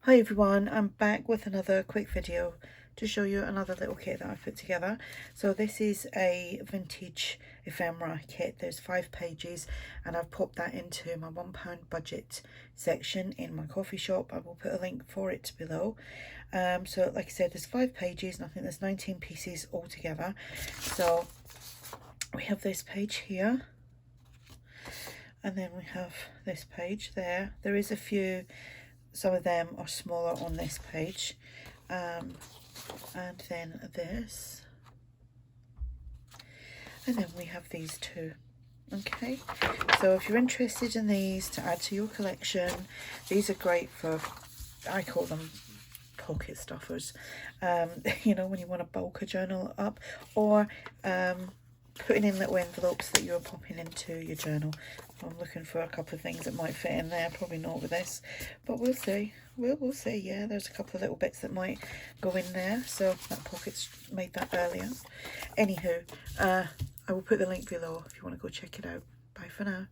Hi everyone, I'm back with another quick video to show you another little kit that I've put together. So this is a vintage ephemera kit. There's 5 pages and I've popped that into my £1 budget section in my coffee shop. I will put a link for it below. So like I said, there's 5 pages and I think there's 19 pieces altogether. So we have this page here. And then we have this page there. There is a few, some of them are smaller on this page. And then this. And then we have these two. Okay, so if you're interested in these to add to your collection, these are great for, I call them pocket stuffers. You know, when you want to bulk a journal up, or putting in little envelopes that you're popping into your journal. I'm looking for a couple of things that might fit in there, probably not with this, but we'll see. We'll see. Yeah, there's a couple of little bits that might go in there, so that pocket's made that earlier. Anywho, I will put the link below if you want to go check it out. Bye for now.